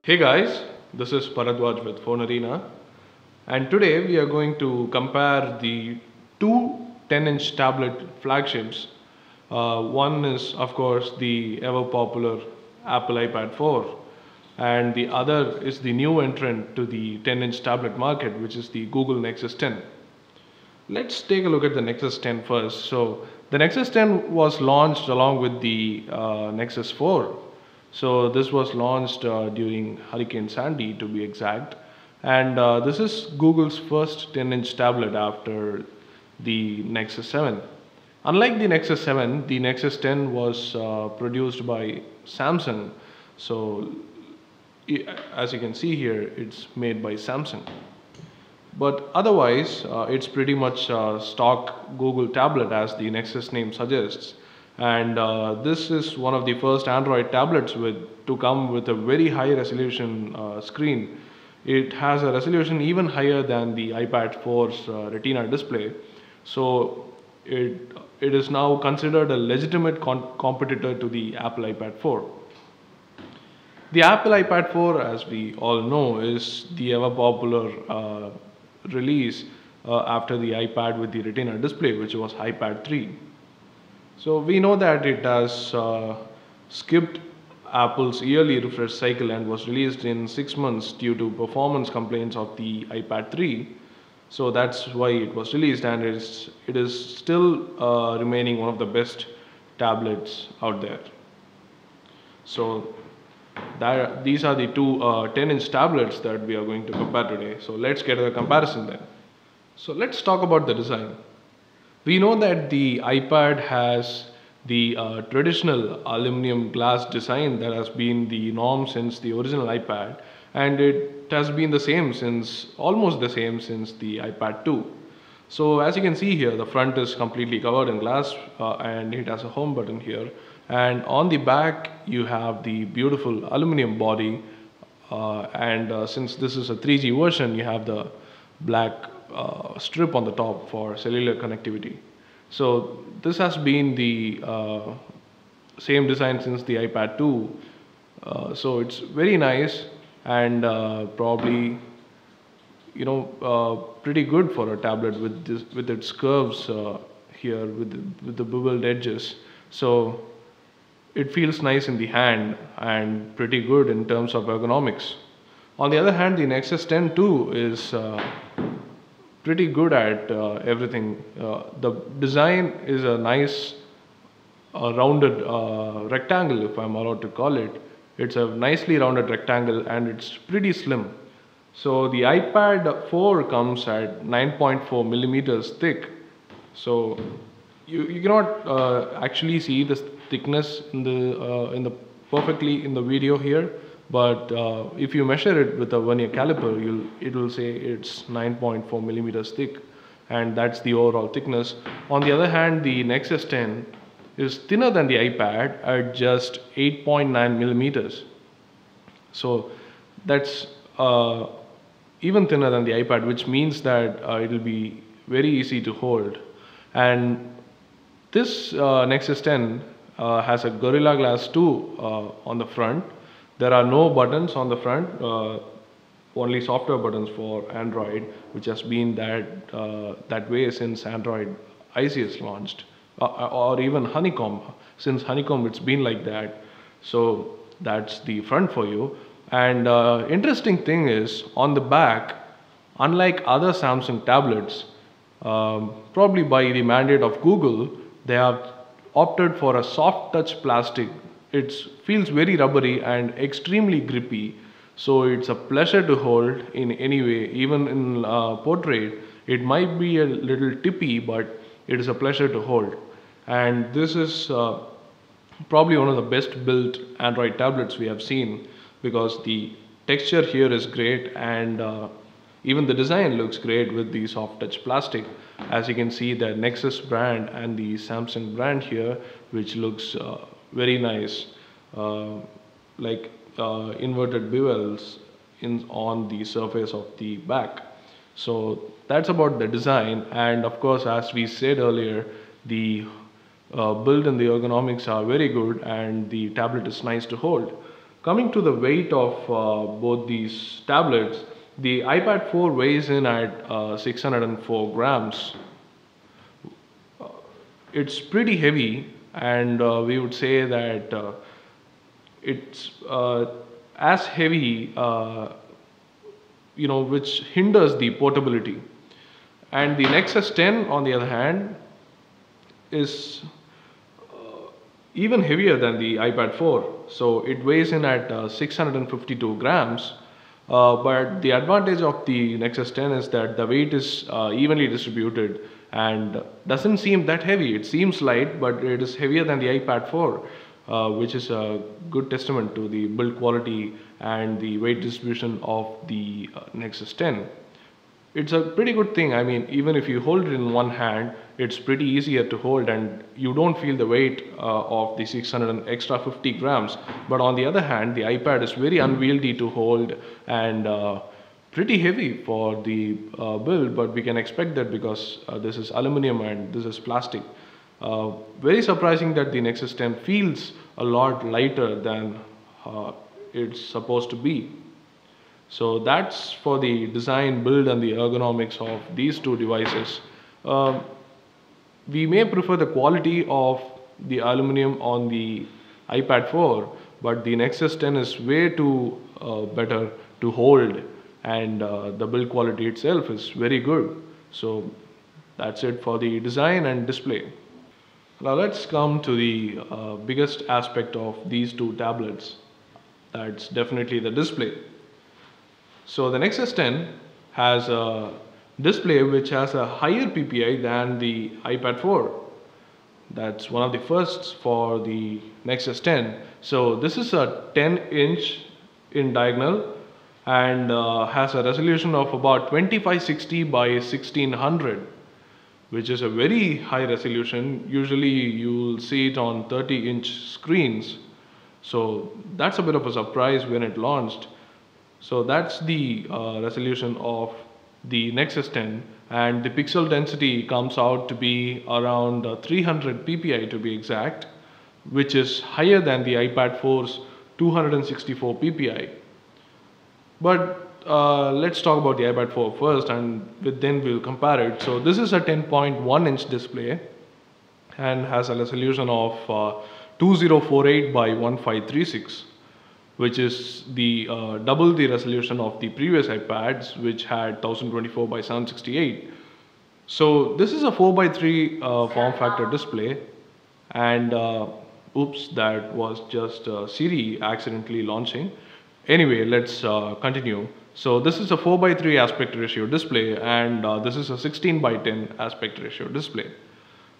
Hey guys, this is Paradwaj with Phone Arena, and today we are going to compare the two 10-inch tablet flagships. One is, of course, the ever popular Apple iPad 4, and the other is the new entrant to the 10-inch tablet market, which is the Google Nexus 10. Let's take a look at the Nexus 10 first. So, the Nexus 10 was launched along with the Nexus 4. So, this was launched during Hurricane Sandy to be exact. And this is Google's first 10-inch tablet after the Nexus 7. Unlike the Nexus 7, the Nexus 10 was produced by Samsung. So, as you can see here, it's made by Samsung. But otherwise, it's pretty much stock Google tablet as the Nexus name suggests. And this is one of the first Android tablets to come with a very high resolution screen. It has a resolution even higher than the iPad 4's Retina display. So it is now considered a legitimate competitor to the Apple iPad 4. The Apple iPad 4, as we all know, is the ever popular release after the iPad with the Retina display, which was iPad 3. So we know that it has skipped Apple's yearly refresh cycle and was released in 6 months due to performance complaints of the iPad 3. So that's why it was released, and it is still remaining one of the best tablets out there. So these are the two 10-inch tablets that we are going to compare today. So let's get to the comparison then. So let's talk about the design. We know that the iPad has the traditional aluminum glass design that has been the norm since the original iPad, and it has been the same since almost the same since the iPad 2. So as you can see here, the front is completely covered in glass and it has a home button here. And on the back, you have the beautiful aluminum body. Since this is a 3G version, you have the black strip on the top for cellular connectivity. So this has been the same design since the iPad 2. So it's very nice and probably pretty good for a tablet with its curves here with the beveled edges. So it feels nice in the hand and pretty good in terms of ergonomics. On the other hand, the Nexus 10 2 is pretty good at everything. The design is a nice rounded rectangle, if I'm allowed to call it. It's a nicely rounded rectangle and it's pretty slim. So the iPad 4 comes at 9.4 millimeters thick. So you cannot actually see the thickness in the perfectly in the video here, but if you measure it with a vernier caliper, it will say it's 9.4 millimeters thick, and that's the overall thickness. On the other hand, the Nexus 10 is thinner than the iPad at just 8.9 millimeters. So that's even thinner than the iPad, which means that it will be very easy to hold. And this Nexus 10 has a Gorilla Glass 2 on the front. There are no buttons on the front, only software buttons for Android, which has been that way since Android ICS launched, or even Honeycomb. Since Honeycomb, it's been like that. So that's the front for you. And interesting thing is, on the back, unlike other Samsung tablets, probably by the mandate of Google, they have opted for a soft touch plastic. It feels very rubbery and extremely grippy. So it's a pleasure to hold in any way. Even in portrait, it might be a little tippy, but it is a pleasure to hold. And this is probably one of the best built Android tablets we have seen, because the texture here is great and even the design looks great with the soft touch plastic. As you can see, the Nexus brand and the Samsung brand here, which looks very nice, like inverted bevels on the surface of the back. So that's about the design, and of course, as we said earlier, the build and the ergonomics are very good and the tablet is nice to hold. Coming to the weight of both these tablets, the iPad 4 weighs in at 604 grams. It's pretty heavy, and we would say that it's as heavy, which hinders the portability. And the Nexus 10, on the other hand, is even heavier than the iPad 4. So it weighs in at 652 grams. But the advantage of the Nexus 10 is that the weight is evenly distributed and doesn't seem that heavy. It seems light, but it is heavier than the iPad 4, which is a good testament to the build quality and the weight distribution of the Nexus 10. It's a pretty good thing. I mean, even if you hold it in one hand, it's pretty easier to hold, and you don't feel the weight of the 600 and extra 50 grams. But on the other hand, the iPad is very unwieldy to hold and pretty heavy for the build, but we can expect that because this is aluminum and this is plastic. Very surprising that the Nexus 10 feels a lot lighter than it's supposed to be. So that's for the design, build, and the ergonomics of these two devices. We may prefer the quality of the aluminum on the iPad 4, but the Nexus 10 is way too better to hold, and the build quality itself is very good. So that's it for the design and display. Now let's come to the biggest aspect of these two tablets. That's definitely the display. So the Nexus 10 has a display which has a higher PPI than the iPad 4. That's one of the firsts for the Nexus 10. So this is a 10-inch in diagonal and has a resolution of about 2560 by 1600, which is a very high resolution. Usually you'll see it on 30-inch screens. So that's a bit of a surprise when it launched. So that's the resolution of the Nexus 10, and the pixel density comes out to be around 300 ppi to be exact, which is higher than the iPad 4's 264 ppi. But let's talk about the iPad 4 first, and then we'll compare it. So this is a 10.1-inch display and has a resolution of 2048 by 1536. Which is the double the resolution of the previous iPads, which had 1024 by 768. So this is a 4:3 form factor display, and oops, that was just Siri accidentally launching. Anyway, let's continue. So this is a 4:3 aspect ratio display, and this is a 16:10 aspect ratio display.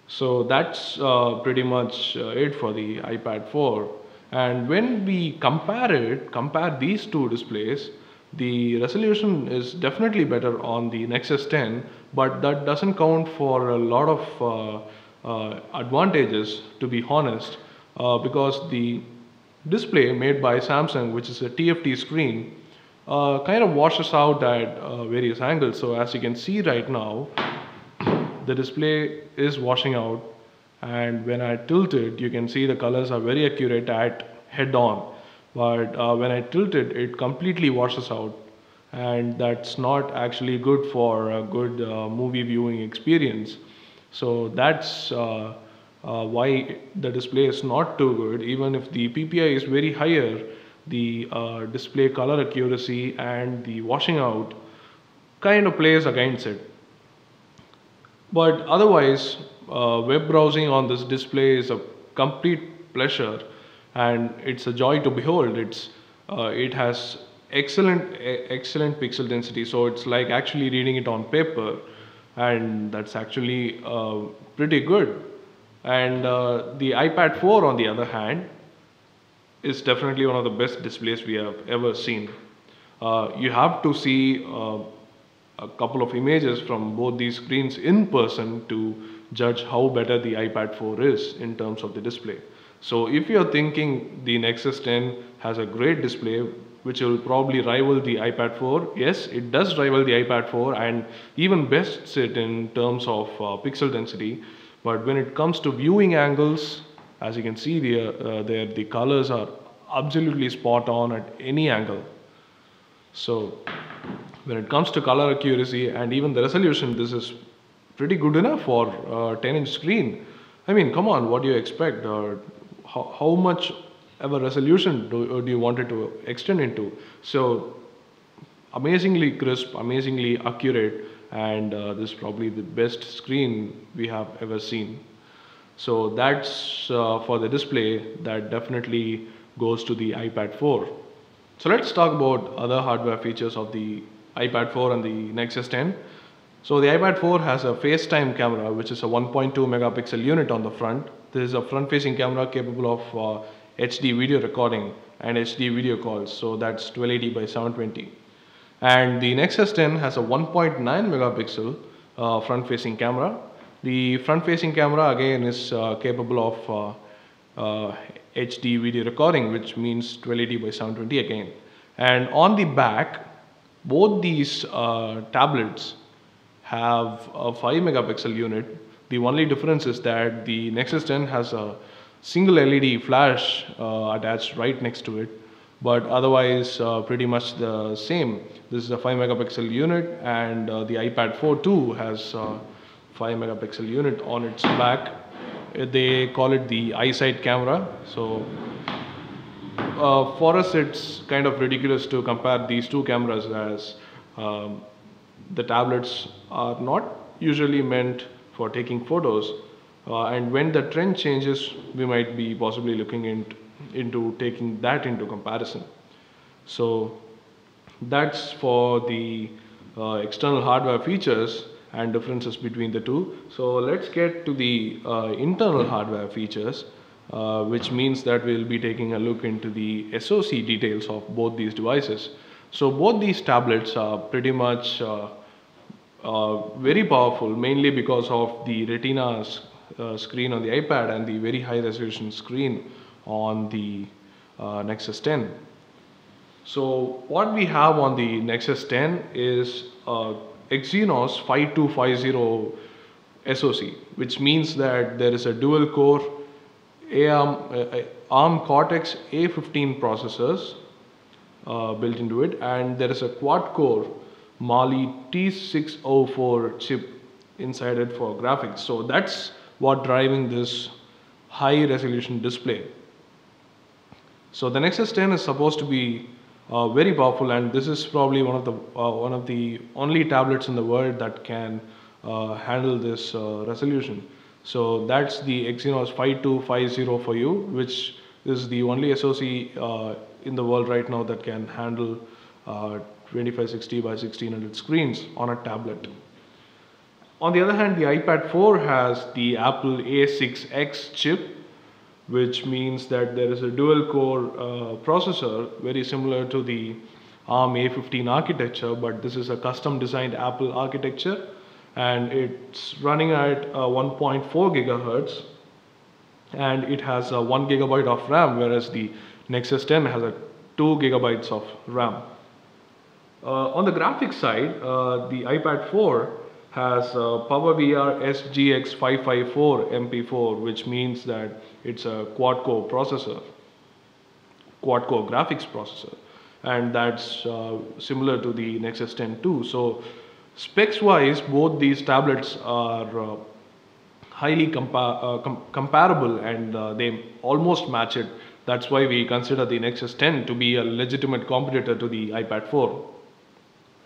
So that's pretty much it for the iPad 4. And when we compare these two displays, the resolution is definitely better on the Nexus 10, but that doesn't count for a lot of advantages, to be honest, because the display made by Samsung, which is a TFT screen, kind of washes out at various angles. So as you can see right now, the display is washing out, and when I tilt it, you can see the colors are very accurate at head on, but when I tilt it, it completely washes out, and that's not actually good for a good movie viewing experience. So that's why the display is not too good. Even if the PPI is very higher, the display color accuracy and the washing out kind of plays against it. But otherwise, web browsing on this display is a complete pleasure, and it's a joy to behold. It has excellent pixel density, so it's like actually reading it on paper, and that's actually pretty good. And the iPad 4, on the other hand, is definitely one of the best displays we have ever seen. You have to see a couple of images from both these screens in person to judge how better the iPad 4 is in terms of the display. So if you're thinking the Nexus 10 has a great display which will probably rival the iPad 4, yes, it does rival the iPad 4 and even bests it in terms of pixel density. But when it comes to viewing angles, as you can see there, the colors are absolutely spot on at any angle. So when it comes to color accuracy and even the resolution, this is pretty good enough for a 10-inch screen. I mean, come on, what do you expect? How much ever resolution do you want it to extend into? So amazingly crisp, amazingly accurate, and this is probably the best screen we have ever seen. So that's for the display. That definitely goes to the iPad 4. So let's talk about other hardware features of the iPad 4 and the Nexus 10. So the iPad 4 has a FaceTime camera, which is a 1.2 megapixel unit on the front. This is a front-facing camera capable of HD video recording and HD video calls. So that's 1280 by 720. And the Nexus 10 has a 1.9 megapixel front-facing camera. The front-facing camera again is capable of HD video recording, which means 1280 by 720 again. And on the back, both these tablets have a 5 megapixel unit. The only difference is that the Nexus 10 has a single LED flash attached right next to it, but otherwise pretty much the same. This is a 5 megapixel unit, and the iPad 4 too has 5 megapixel unit on its back. They call it the iSight camera. So for us it's kind of ridiculous to compare these two cameras, as the tablets are not usually meant for taking photos, and when the trend changes we might be possibly looking into taking that into comparison. So that's for the external hardware features and differences between the two. So let's get to the internal hardware features, which means that we'll be taking a look into the SoC details of both these devices. So both these tablets are pretty much very powerful, mainly because of the Retina screen on the iPad and the very high resolution screen on the Nexus 10. So what we have on the Nexus 10 is Exynos 5250 SoC, which means that there is a dual core ARM Cortex A15 processors built into it, and there is a quad core Mali T604 chip inside it for graphics. So that's what driving this high resolution display. So the Nexus 10 is supposed to be very powerful, and this is probably one of the only tablets in the world that can handle this resolution. So that's the Exynos 5250 for you, which is the only SoC in the world right now that can handle 2560 by 1600 screens on a tablet. On the other hand, the iPad 4 has the Apple A6X chip, which means that there is a dual core processor very similar to the ARM A15 architecture, but this is a custom designed Apple architecture, and it's running at 1.4 gigahertz, and it has 1 gigabyte of RAM, whereas the Nexus 10 has 2 gigabytes of RAM. On the graphics side, the iPad 4 has PowerVR SGX 554 MP4, which means that it's a quad-core processor, quad-core graphics processor, and that's similar to the Nexus 10 too. So specs-wise, both these tablets are highly comparable, and they almost match it. That's why we consider the Nexus 10 to be a legitimate competitor to the iPad 4.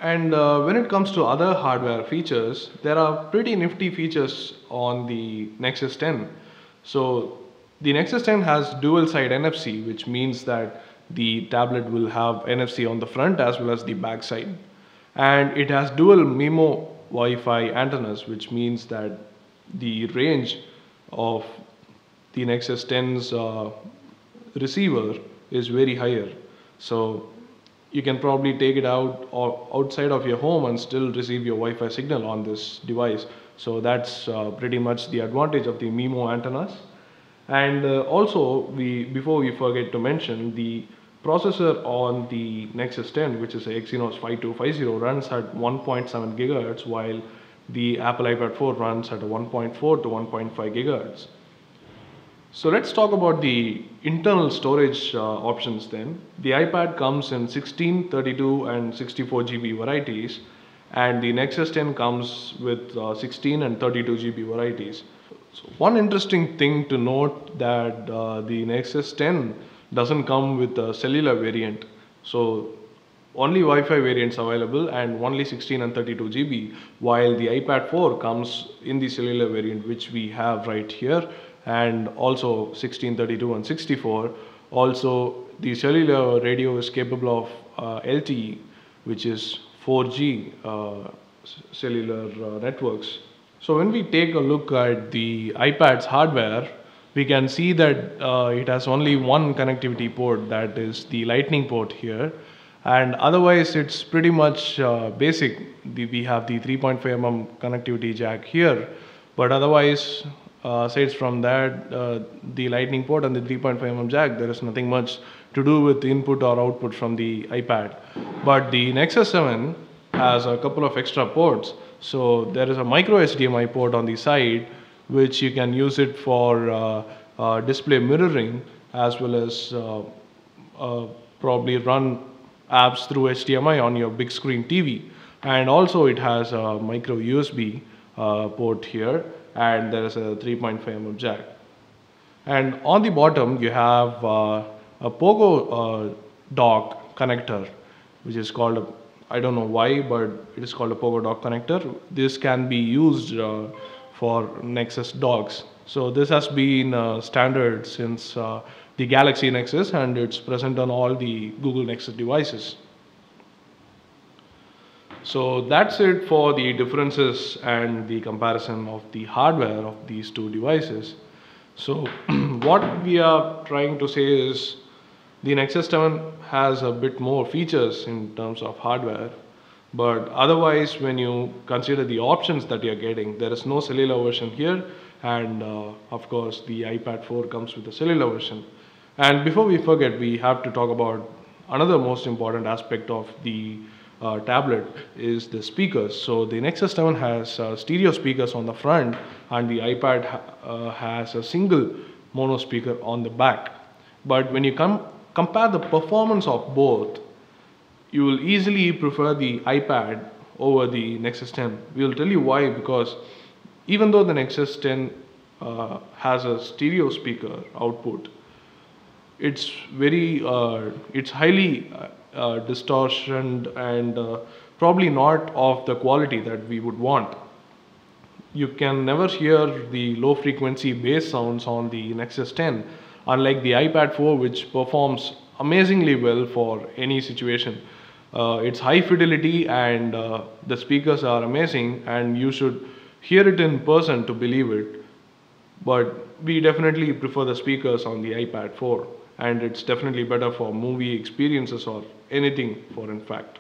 And when it comes to other hardware features, there are pretty nifty features on the Nexus 10. So the Nexus 10 has dual side NFC, which means that the tablet will have NFC on the front as well as the back side. And it has dual MIMO Wi-Fi antennas, which means that the range of the Nexus 10's receiver is very higher. So you can probably take it out or outside of your home and still receive your Wi-Fi signal on this device. So that's pretty much the advantage of the MIMO antennas. And also, before we forget to mention, the processor on the Nexus 10, which is a Exynos 5250, runs at 1.7 gigahertz, while the Apple iPad 4 runs at a 1.4 to 1.5 gigahertz. So let's talk about the internal storage options then. The iPad comes in 16, 32 and 64 GB varieties, and the Nexus 10 comes with 16 and 32 GB varieties. So one interesting thing to note that the Nexus 10 doesn't come with a cellular variant. So only Wi-Fi variants available and only 16 and 32 GB, while the iPad 4 comes in the cellular variant which we have right here, and also 16, 32 and 64. Also the cellular radio is capable of LTE, which is 4G cellular networks. So when we take a look at the iPad's hardware, we can see that it has only one connectivity port, that is the Lightning port here, and otherwise it's pretty much basic. We have the 3.5 mm connectivity jack here, but otherwise aside from that, the Lightning port and the 3.5 mm jack, there is nothing much to do with input or output from the iPad. But the Nexus 7 has a couple of extra ports. So there is a micro HDMI port on the side, which you can use it for display mirroring, as well as probably run apps through HDMI on your big screen TV. And also it has a micro USB port here, and there is a 3.5 mm jack. And on the bottom you have a Pogo dock connector, which is called I don't know why, but it is called a Pogo dock connector. This can be used for Nexus docks. So this has been standard since the Galaxy Nexus, and it's present on all the Google Nexus devices. So that's it for the differences and the comparison of the hardware of these two devices. So what we are trying to say is the Nexus 7 has a bit more features in terms of hardware, but otherwise when you consider the options that you're getting, there is no cellular version here, and of course the iPad 4 comes with a cellular version. And before we forget, we have to talk about another most important aspect of the tablet is the speakers. So the Nexus 7 has stereo speakers on the front, and the iPad has a single mono speaker on the back. But when you compare the performance of both, you will easily prefer the iPad over the Nexus 10. We will tell you why, because even though the Nexus 10 has a stereo speaker output, it's highly distortioned and probably not of the quality that we would want. You can never hear the low frequency bass sounds on the Nexus 10, unlike the iPad 4, which performs amazingly well for any situation. It's high fidelity, and the speakers are amazing, and you should hear it in person to believe it. But we definitely prefer the speakers on the iPad 4, and it's definitely better for movie experiences or anything for in fact.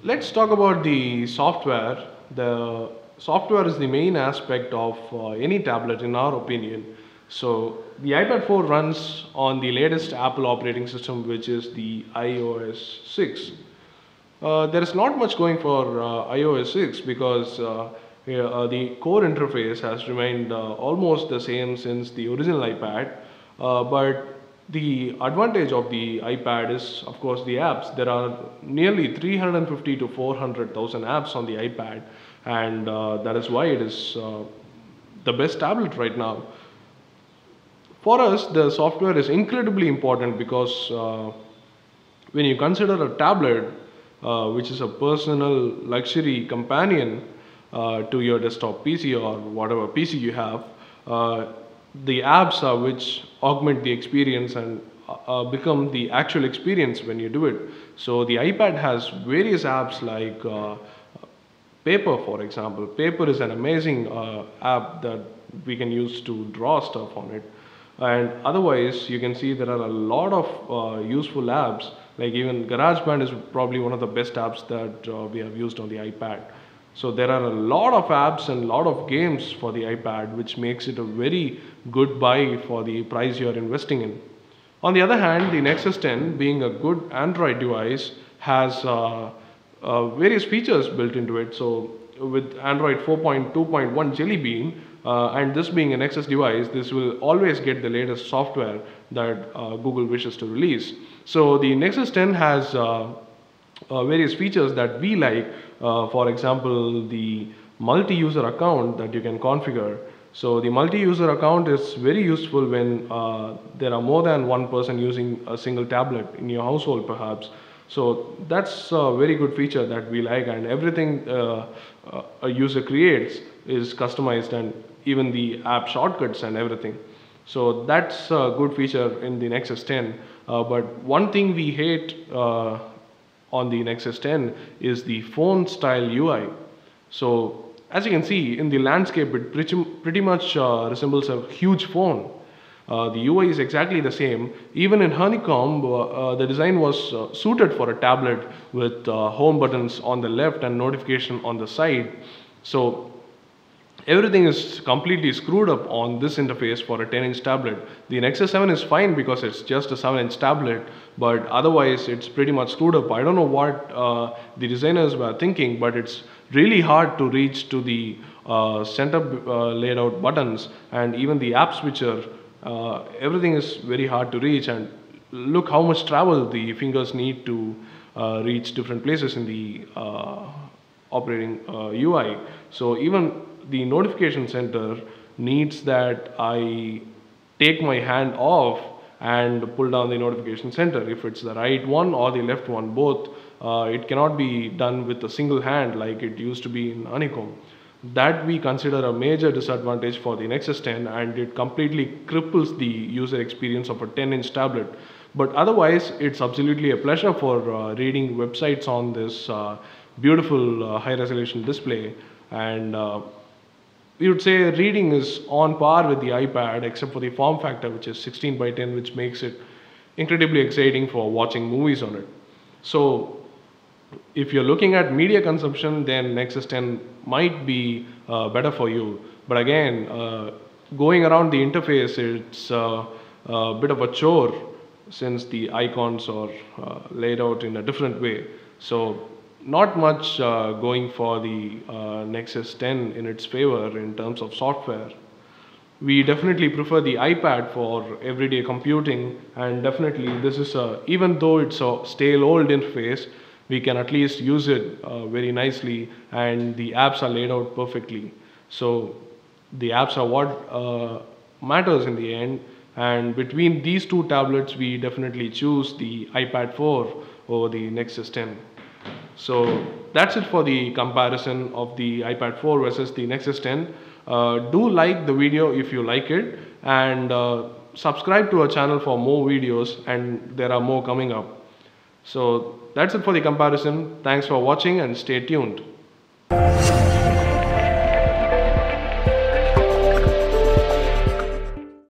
Let's talk about the software. The software is the main aspect of any tablet in our opinion. So the iPad 4 runs on the latest Apple operating system, which is the iOS 6. There is not much going for iOS 6 because the core interface has remained almost the same since the original iPad, but the advantage of the iPad is, of course, the apps. There are nearly 350 to 400,000 apps on the iPad, and that is why it is the best tablet right now. For us, the software is incredibly important because when you consider a tablet, which is a personal luxury companion to your desktop PC or whatever PC you have, the apps are which augment the experience and become the actual experience when you do it. So the iPad has various apps like Paper, for example. Paper is an amazing app that we can use to draw stuff on it. And otherwise, you can see there are a lot of useful apps, like even GarageBand is probably one of the best apps that we have used on the iPad. So there are a lot of apps and a lot of games for the iPad, which makes it a very good buy for the price you are investing in. On the other hand, the Nexus 10, being a good Android device, has various features built into it. So with Android 4.2.1 Jelly Bean, And this being a Nexus device, this will always get the latest software that Google wishes to release. So the Nexus 10 has various features that we like. For example, the multi-user account that you can configure. So the multi-user account is very useful when there are more than one person using a single tablet in your household perhaps. So that's a very good feature that we like, and everything a user creates is customized, and even the app shortcuts and everything. So that's a good feature in the Nexus 10. But one thing we hate on the Nexus 10 is the phone style UI. So as you can see in the landscape, it pretty much resembles a huge phone. The UI is exactly the same. Even in Honeycomb, the design was suited for a tablet with home buttons on the left and notification on the side. So everything is completely screwed up on this interface for a 10-inch tablet. The Nexus 7 is fine because it's just a 7-inch tablet, but otherwise it's pretty much screwed up. I don't know what the designers were thinking, but it's really hard to reach to the center laid out buttons, and even the app switcher. Everything is very hard to reach, and look how much travel the fingers need to reach different places in the operating UI. So even the notification center needs that I take my hand off and pull down the notification center. If it's the right one or the left one, both, it cannot be done with a single hand like it used to be in Honeycomb. That we consider a major disadvantage for the Nexus 10, and it completely cripples the user experience of a 10-inch tablet. But otherwise, it's absolutely a pleasure for reading websites on this beautiful high-resolution display. And we would say reading is on par with the iPad, except for the form factor, which is 16 by 10, which makes it incredibly exciting for watching movies on it. So if you're looking at media consumption, then Nexus 10 might be better for you. But again, going around the interface, it's a bit of a chore since the icons are laid out in a different way. So not much going for the Nexus 10 in its favor in terms of software. We definitely prefer the iPad for everyday computing, and definitely this is even though it's a stale old interface, we can at least use it very nicely, and the apps are laid out perfectly. So the apps are what matters in the end, and between these two tablets we definitely choose the iPad 4 over the Nexus 10. So that's it for the comparison of the iPad 4 versus the Nexus 10. Do like the video if you like it, and subscribe to our channel for more videos, and there are more coming up. So that's it for the comparison. Thanks for watching and stay tuned.